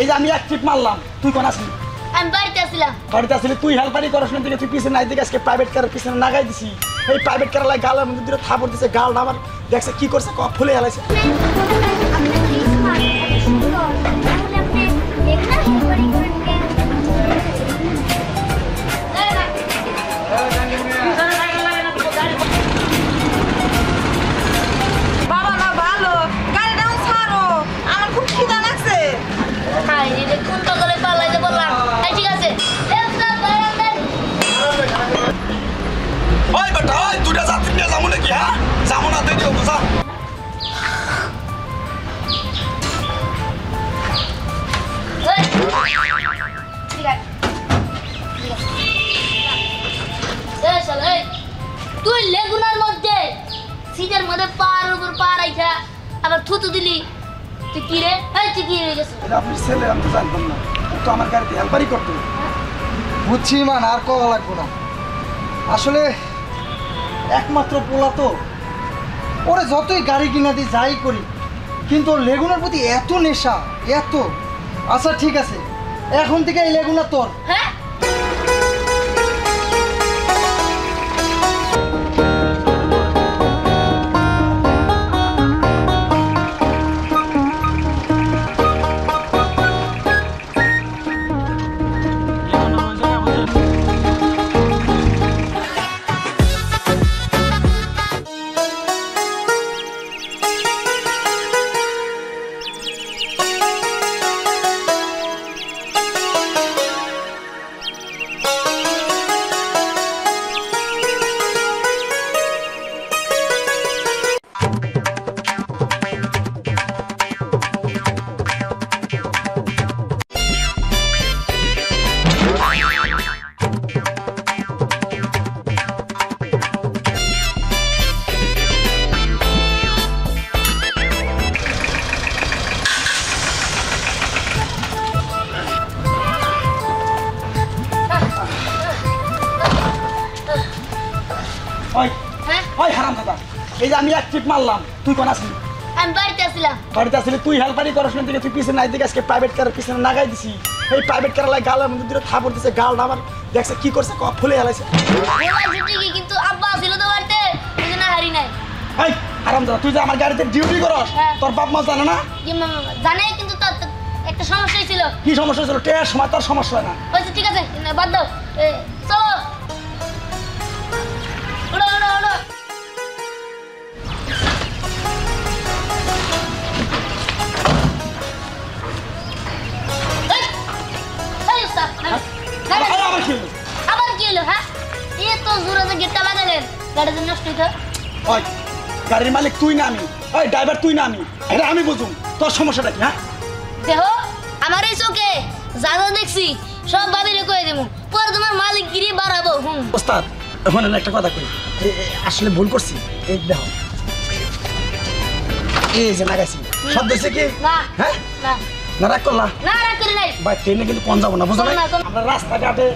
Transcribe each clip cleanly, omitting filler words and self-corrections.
এই যে আমি এক ট্রিপ মারলাম, তুই কোন আসলি? আমি বাড়িতে আসছিলাম। বাড়িতে আসলি তুই হেল্পারি করার সময় দিকে তুই পিছনে নাই দিকে আজকে প্রাইভেট কারের পিছনে নাগাই দিছি। এই প্রাইভেট কার লাই গালের মধ্যে দিয়ে থাপড় দিছে, গালটা আমার দেখছে কি করছে, ক ফুলে হেলাইছে। বাবা না ভালো, গাড়িটা ছাড়ো, আমার খুব খিদা লাগছে। হাই রে, কোন পাগলে পালাইতে বললাম। এই ঠিক আছে, ওই বেটা, ওই দুটা যাত্রী নিয়ে যাবো নাকি? হ্যাঁ যাবো না, দেখি বুঝা। তুই লেগুনার মধ্যে সিটের মধ্যে পার উপর পা রাইখা আবার থুতু দিলি, তুই কি রে? তুই কি হয়ে গেছে? এটা আপনি ছেলে, আমি তো জানতাম না। তো আমার গাড়িতে হেল্পারি করতে বুঝছি মান, আর কওয়া লাগবো না। আসলে একমাত্র পোলা তো, ওরে যতই গাড়ি কিনা দিই যাই করি, কিন্তু ওর লেগুনার প্রতি এত নেশা, এত। আচ্ছা ঠিক আছে, এখন থেকে এই লেগুনা তোর। হ্যাঁ ওই ওই হারাম দাদা, এই যে আমি এক ট্রিপ মারলাম, তুই কোন আসলি? আমি বাড়িতে আসছিলাম। বাড়িতে আসলি তুই হেল্পারি করার সময় দিকে তুই পিছনে নাই দিকে আজকে প্রাইভেট কারের পিছনে নাগাই দিছি। এই প্রাইভেট কার লাই গালের মধ্যে দিয়ে থাপড় দিছে, গালটা আমার দেখছে কি করছে, ক ফুলে হেলাইছে। বলাইছি ঠিকই, কিন্তু আব্বা ছিল তো বাড়িতে, ওই জন্য হারি নাই। এই হারাম দাদা, তুই যে আমার গাড়িতে ডিউটি করস, হ্যাঁ। তোর বাপ মা জানে না? জানে, কিন্তু তার একটা সমস্যাই ছিল। কি সমস্যা ছিল? টের সময় তোর সমস্যা হয় না। বলছি ঠিক আছে, বাদ দাও, চলো ওড়ো ওড়ো ওড়ো। আবার কি হলো? আবার কি হলো? হ্যাঁ এ তো জোরে যে গেটটা লাগালেন, গাড়ি নষ্ট হইতো। ওই গাড়ির মালিক তুই না আমি, ওই ড্রাইভার তুই না আমি, এটা আমি বুঝুম। তোর সমস্যাটা কি? হ্যাঁ দেখো, আমার এই চোখে যা যা দেখছি সব ভাবিরে কয়ে দেবো, পরে তোমার মালিক গিরি বাড়াবো। ওস্তাদ, এখন একটা কথা কই, আসলে ভুল করছি। এই দেখো, এই যে লাগাইছি শব্দ হচ্ছে কি? না হ্যাঁ না না, রাগ করলা? না, রাগ করি নাই। ভাই ট্রেনে কিন্তু কোন যাবো না, বুঝলো? কোন না, কোন- আমরা রাস্তাঘাটে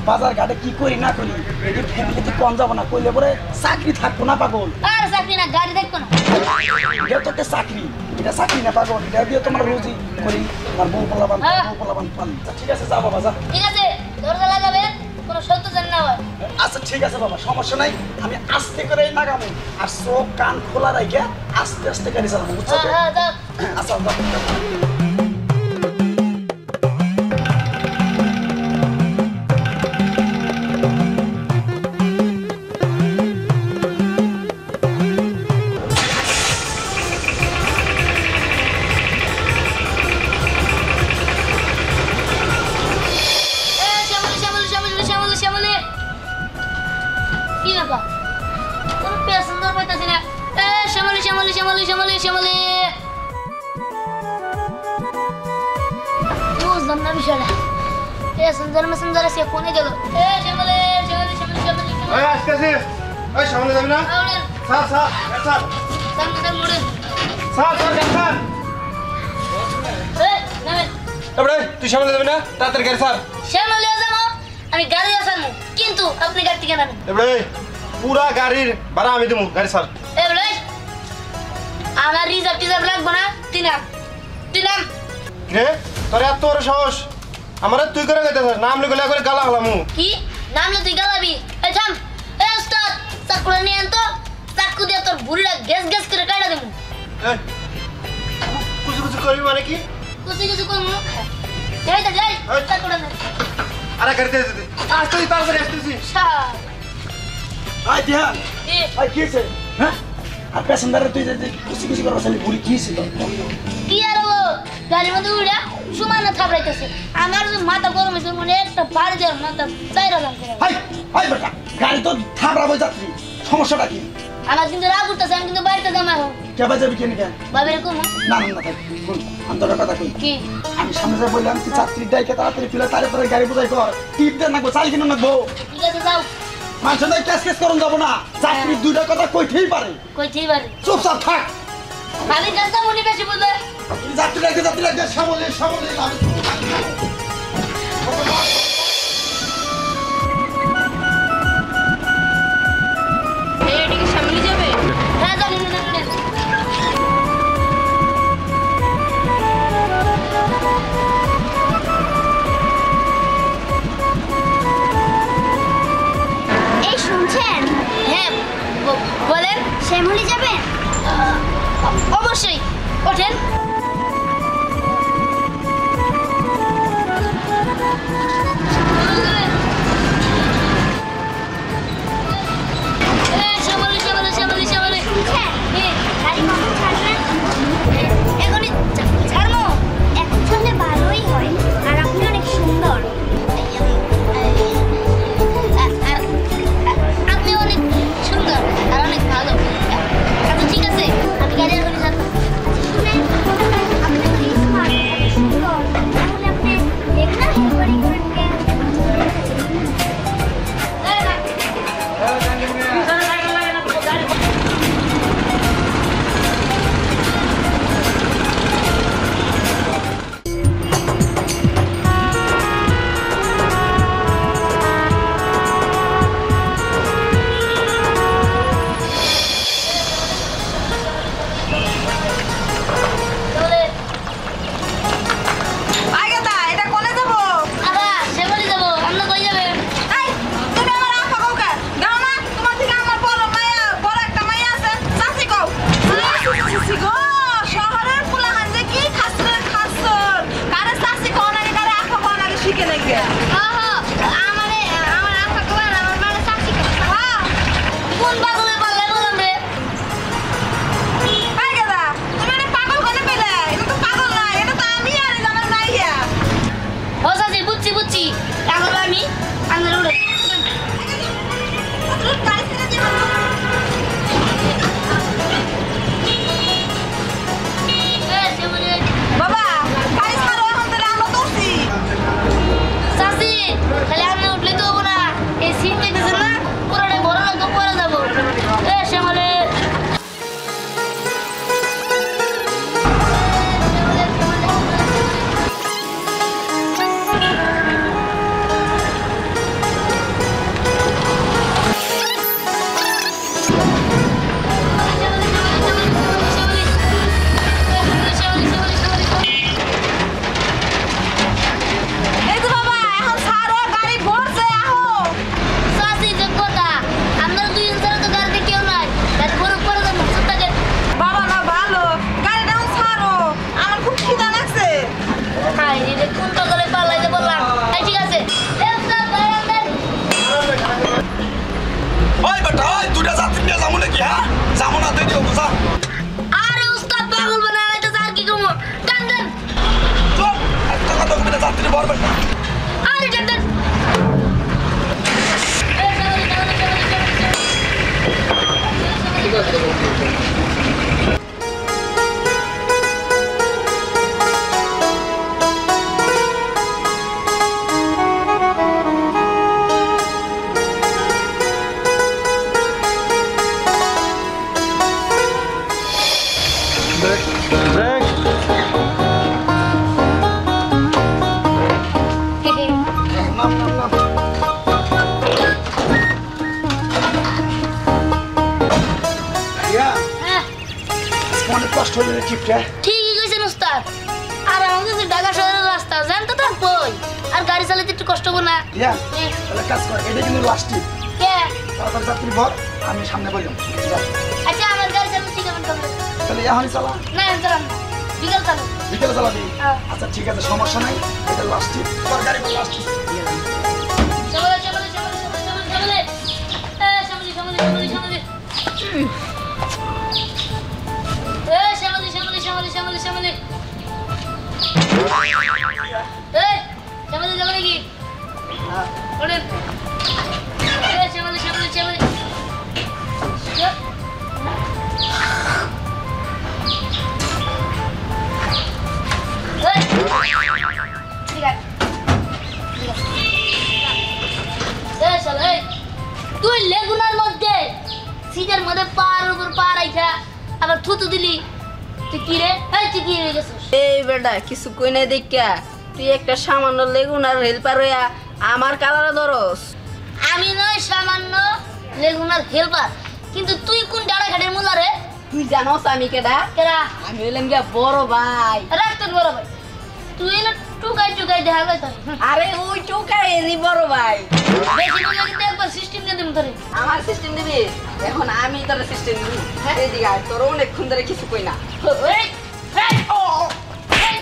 বাজার ঘাটে কি করি না করি, এই ফ্যামিলিতে কোন যাবো না, কইলে পরে চাকরি থাকবো না পাগল। আর চাকরি না, গাড়ি দেখবো না। এটা তো একটা চাকরি, এটা চাকরি না পাগল, এটা দিয়ে তোমার রুজি করি, আমার বউ পোলাবান হ্যাঁ। বউ পোলাবান পালি। ঠিক আছে যা বাবা যা। ঠিক আছে, দরজা লাগাবেন, কোনো শব্দ যেন না হয়। আচ্ছা ঠিক আছে বাবা, সমস্যা নাই, আমি আস্তে করে নাগামো, আর চোখ কান খোলা রাখে আস্তে আস্তে গাড়ি চালাবো, বুঝছো তো? হ্যাঁ যাও। আচ্ছা যাও। শ্যামলি শ্যামলি শ্যামলি শ্যামলি শ্যামলি, কি ব্যাপার? কোনো প্যাসেঞ্জার পাইতাছি না। শ্যামলি শ্যামলি শ্যামলি শ্যামলি শ্যামলি, বুঝলাম না বিষয়টা। প্যাসেঞ্জার মেসেঞ্জার সে কোনে গেল? শ্যামলি শ্যামলি শ্যামলি শ্যামলি ওই আসতেছি, ওই সামনে যাবি না? স্যার স্যার স্যার সামনে সামনে মোড়ে। স্যার স্যার স্যার নামেন। এবারে তুই সামনে যাবি না? তাড়াতাড়ি গাড়ি স্যার। শ্যামলি যাবো, আমি গাড়ি আসামু, কিন্তু আপনি গাড়ি থেকে নামেন। এবারে পুরা গাড়ির ভাড়া আমি দেবো, গাড়ি স্যার। আমার রিজার্ভ টিজার্ভ লাগবো না, তুই নাম তুই নাম। রে তোর এত বড় সাহস আমার তুই করে গেছিস নাম লিখলে করে গালা হলামু কি নাম লে তুই গালাবি এই থাম এই উস্তাদ চাকুরা নিয়ে আন তো চাকু দিয়ে তোর বুড়িটা গ্যাস গ্যাস করে কাটা দেবো এই কুচু কুচু করবি মানে কি কুচি কুচি করবো এই তো যাই চাকুরা নে আরে করতে দে আসতেছি তাড়াতাড়ি আসতেছি আই দিহান এ আই কি হয়েছে হ্যাঁ আর প্যাসেঞ্জারে তুই যে খুশি খুশি করে বসালি বুড়ি কি হয়েছিল কি আর ও গাড়ির মধ্যে উড়া সুমানা থাপড়াইতেছে আমার যে মাথা গরম হয়েছে মনে একটা বাড়ি দেওয়ার মাথা চাইরা দাম করে হাই হাই বেটা গাড়ি তো থাবড়াবো যাত্রী সমস্যাটা কি আমার কিন্তু রাগ উঠতেছে আমি কিন্তু বাড়িতে জামা হোক কেবা যাবি কেন কেন ভাবির কম না না না থাক আন্তরের কথা কই কি আমি সামনে যা বললাম তুই যাত্রীর ডাইকে তাড়াতাড়ি তুলে তারপরে গাড়ি বোঝাই কর টিপ দেন নাকবো চাল কিনে নাকবো ঠিক আছে যাও মানুষের নাই ক্যাশ ক্যাশ করুন যাবো না যাত্রী দুইটা কথা কইতেই পারে কইতেই পারি চুপচাপ থাক ভাবির কাছে মনে বেশি বুঝে যাত্রী ডাইকে সামলে সামলে আমি এটা কি সামনে যাবে হ্যাঁ জানি না জানি না এই শুনছেন হ্যাঁ বলেন শ্যামলী যাবেন অবশ্যই ওঠেন শ্যামলি শ্যামলি শ্যামলি শ্যামলি শুনছেন গাড়ি কখন ছাড়বেন এখনই ছাড়বো এখন ছাড়লে ভালোই হয় আর আপনি অনেক সুন্দর আপনি অনেক সুন্দর আর অনেক ভালো আচ্ছা ঠিক আছে আমি গাড়ি এখনই ছাড়বো শুনেন আপনি অনেক স্মার্ট এত সুন্দর তাহলে আপনি দেখনা হেল্পারিং করেন কেন আগে দা এটা কোনে যাবো আবা শ্যামলি যাবো আমরা কই যাবে এই তুমি আমার আফা কাউকে দাও না তোমার থেকে আমার বড় একটা মাইয়া আছে চাচি কও চাচি গো শহরের পোলাহান যে কি খাসরে খাসর কারে চাচি কও না কারে আফা কও না শিখে নাকি আমার আশা করেন আমার মানে চাকরি হ্যাঁ কোন পাগলে পাল্লাই বললাম রে আগে দা তুমি এটা পাগল কোনে পেলে এটা তো পাগল না এটা তো আমি আর আমার মাইয়া ও চাচি বুঝছি বুঝছি তাহলে আমি আন্দার উড়ে গাড়ি ছেড়ে দিও শ্যামলি বাবা গাড়ি ছাড়ো এখন তাহলে আমরা তো উঠছি চাচি খালি আমি উঠলে তো হবো না এই সিট দেখতেছেন না পুরোটাই বড় লাগতো পরে যাবো শ্যামলি এই তো বাবা এখন ছাড়ো গাড়ি ভরছে আহো চাচি যে কথা আমরা দুইজন ছাড়া তো গাড়িতে কেউ নাই গাড়ি পরে পরে যাবো সুতাকে বাবা না ভালো গাড়িটা এখন ছাড়ো আমার খুব খিদা লাগছে হাই রে কোন পাগলে পালাইতে বললাম এই ঠিক আছে উস্তাদ বাইরে দেন ওই বেটা ওই দুটা যাত্রী নিয়ে যাবো নাকি হ্যাঁ যাবো না তুই বুঝা আরে উস্তাদ পাগল বানাইতে আর কি করব টান দেন চল একটা কথা বলতে যাত্রী বড় বেটা আরে টান দেন নাম নাম নাম ইয়া হ্যাঁ অনেক কষ্ট হয়ে ট্রিপটা ঠিকই কইছেন উস্তাদ আর আমাদের তো ঢাকা শহরের রাস্তা জানতো তো কই আর গাড়ি চালাতে একটু কষ্ট হবে না দিয়া তাহলে কাজ কর, এটা কিন্তু লাস্ট টিপ। কে তাড়াতাড়ি যাত্রী ভর, আমি সামনে বললাম। আচ্ছা আমার গাড়ি চালাতে শিখাবেন কবে তাহলে এখনই চালা, না আমি চালাম না বিকাল চালাম বিকেলে চালাবি? হ্যাঁ। আচ্ছা ঠিক আছে, সমস্যা নাই, এটা লাস্ট টিপ, তোর গাড়ি লাস্ট টিপ। শ্যামলে শ্যামলে শ্যামলে শ্যামলে শ্যামলে শ্যামলে শ্যামলে শ্যামলে শ্যামলে শ্যামলে শ্যামলে শ্যামলে শ্যামলে শ্যামলে শ্যামলে শ্যামলে কি ওঠেন শ্যামলে শ্যামলে শ্যামলে ঠিক আছে তুই লেগুনার মধ্যে সিটের মধ্যে পার উপর পা রাইখা আবার থুতু দিলি তুই কি রে তুই কি হয়ে গেছিস এই বেটা কিছু কই নাই দেখা তুই একটা সামান্য লেগুনার হেল্পার হইয়া আমার কালারে ধরস। আমি নয় সামান্য লেগুনার হেল্পার, কিন্তু তুই কোন ডাড়া ঘাটের মুলা রে? তুই জানোস আমি কেডা? কেরা আমি হইলাম গিয়া বড় ভাই। রাখ তোর বড় ভাই, তুই না টুকাই টুকাই দেখা যায় তোর আরে ওই চৌকায় এনি বড় ভাই। বেশি মনে কিন্তু একবার সিস্টেম দিয়ে দেবো তোরে। আমার সিস্টেম দিবি এখন আমি তোর সিস্টেম দিবি। এইদিকে আয়, তোর অনেকক্ষণ ধরে কিছু কই না। এই, এই, ও, এই,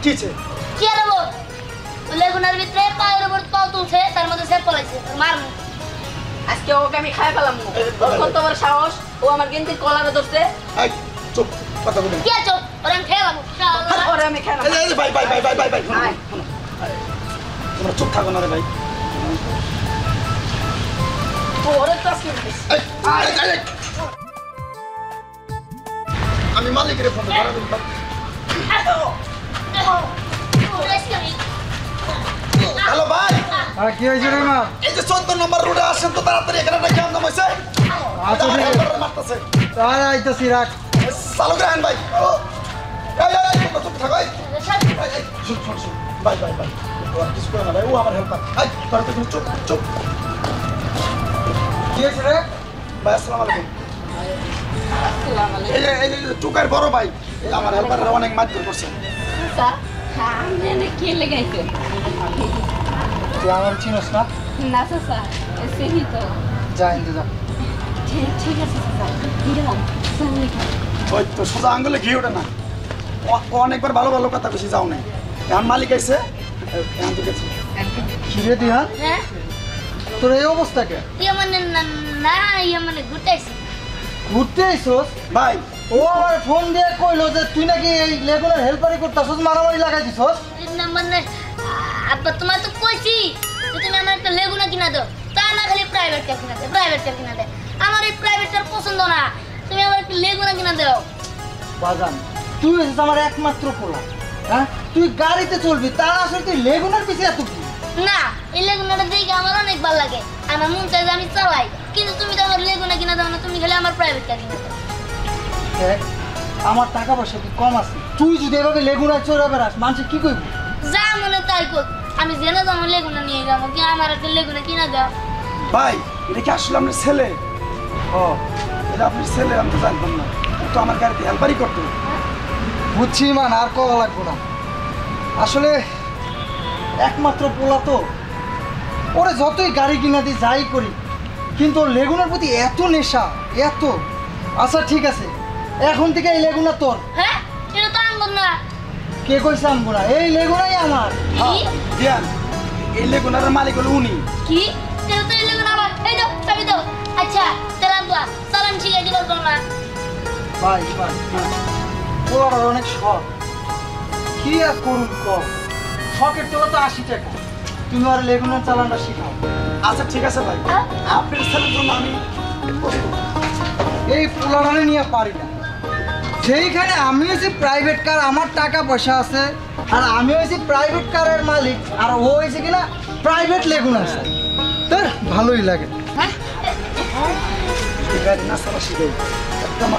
কিছে কি আর হবো? লেগুনার ভিতরে পায়ের উপর পাও তুলছে, তার মধ্যে সেট পলাইছে, মারমু। আজকে ওকে আমি খাই ফেলাম। ওর কত বড় সাহস, ও আমার গেন্দির কলারে ধরছে। এই চুপ, কথা বলুন। কি আছো? ওরে আমি খেয়ে যাবো। ওরে আমি খাই না। এই ভাই ভাই ভাই ভাই ভাই ভাই, আয়। তোমরা চুপ থাকো না রে ভাই। ওরে তো আজকে উঠিস। এই, এই, এই, এই। আমি মালিকের ফোন ধরা দিন। হ্যালো ভাই, আর কি হয়েছে রে মা? এই যে 14 নম্বর রোডে আসেন তো তাড়াতাড়ি, এখানে একটা জ্যাম হয়েছে। আচ্ছা, ঠিক আছে। মারতেছে তাহলে আইতাছি, রাখ। চালু করেন ভাই। ও, এই এই এই, তোমরা চুপ থাকো। এই, এই, এই, শুন শুন শুন, ভাই ভাই ভাই, ও আর কিছু করে না ভাই, ও আমার হেল্পার। এই তোরা তো চুপ চুপ। কি হয়েছে রে? ভাই আসসালামু আলাইকুম। এই যে এই যে টুকার বড় ভাই, এই আমার হেল্পাররা অনেক মারধর করছে। স্যার, আমি এনে কি লাগাইছে? তুই আমার চিনস না? না স্যার, সেই তো। যা ইন্দু যা। ঠিক আছে স্যার, গেলাম। আসসালামু আলাইকুম। ওই তো সোজা আঙ্গুলে ঘি ওঠে না। ও অনেকবার ভালো ভালো কথা বেশি যাও নাই। এখন মালিক আইছে, এখন তো গেছে। কি রে দিহান, হ্যাঁ, তোর এই অবস্থা কে? ইয়ে মানে না, ইয়ে মানে ঘুরতেছি। ঘুরতে আইসোস? ভাই ও আমার ফোন দিয়ে কইলো যে তুই নাকি এই লেগুনার হেল্পারি করতাছস, মারামারি লাগাই দিছস। না মানে আব্বা তোমার তো কইছি যে তুমি আমার একটা লেগুনা কিনা দাও, তা না খালি প্রাইভেট কার কিনা দাও, প্রাইভেট কার কিনা দাও। আমার এই প্রাইভেট কার পছন্দ না, তুমি আমার একটা লেগুনা কিনা দাও। বাজান, তুই হইছিস আমার একমাত্র পোলা। হ্যাঁ, তুই গাড়িতে চলবি, তা না আসলে তুই লেগুনার পিছে এত কি? না, এই লেগুনাটা দেখে আমার অনেক ভালো লাগে, আমার মন চাই যে আমি চালাই, কিন্তু তুমি তো আমার লেগুনা কিনা দাও না, তুমি খালি আমার প্রাইভেট কার কিনা দাও। দেখ, আমার টাকা পয়সা কি কম আছে? তুই যদি এভাবে লেগুনায় চড়ে বেড়াস, মানুষ কি কইব? যা মনে তাই কর, আমি জেনে যাবো লেগুনা নিয়ে যাবো, কি আমার একটা লেগুনা কিনা দাও। ভাই, এটা কি আসলে আপনার ছেলে? ও, এটা আপনার ছেলে, আমি তো জানতাম না। ও তো আমার গাড়িতে হেল্পারই করতো। বুঝছি মান, আর কওয়া লাগবো না। আসলে একমাত্র পোলা তো, ওরে যতই গাড়ি কিনা দিই যাই করি, কিন্তু ওর লেগুনার প্রতি এত নেশা, এত। আচ্ছা ঠিক আছে, এখন থেকে এই লেগুনা তোর। হ্যাঁ, এটা তো আনবো না। কে কইছে আনবো না? এই লেগুনাই আমার। কি দিয়ান, এই লেগুনার মালিক হলো উনি। কি তেল তো এই লেগুনা আমার, এই দাও চাবি দাও। আচ্ছা তেলাম তো চালান শিখে দিবার করো না। ভাই ভাই, পোলার অনেক শখ, কি আর করুন কম, শখের তোলা তো 80 টাকা। তুমি আর লেগুনার চালানটা শিখাও। আচ্ছা ঠিক আছে ভাই, আপনার ছেলের জন্য আমি প্রস্তুত। এই পোলারানে নিয়ে পারি না। যেইখানে আমি হয়েছি প্রাইভেট কার, আমার টাকা পয়সা আছে, আর আমি হয়েছি প্রাইভেট কারের মালিক, আর ও হয়েছে কিনা প্রাইভেট লেগুন আছে, তোর ভালোই লাগে। এই গাড়ি না চালা শিখাই একদম।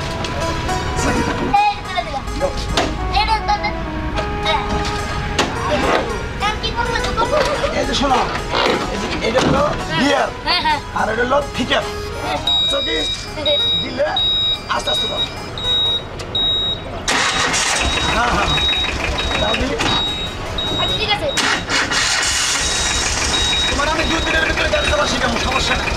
এই তেলে দিলাম, এটা তো কি করবো তো করবো। এই যে শোনো, এই যে এটা হলো গিয়ার হ্যাঁ হ্যাঁ, আর এটা হলো ফিকার। বুঝছো কি দিলে আস্তে আস্তে দাও হ্যাঁ হ্যাঁ দাও দিলে আচ্ছা ঠিক আছে তোমার আমি 2 দিনের ভিতরে গাড়ি চালা শিখাবো সমস্যা নেই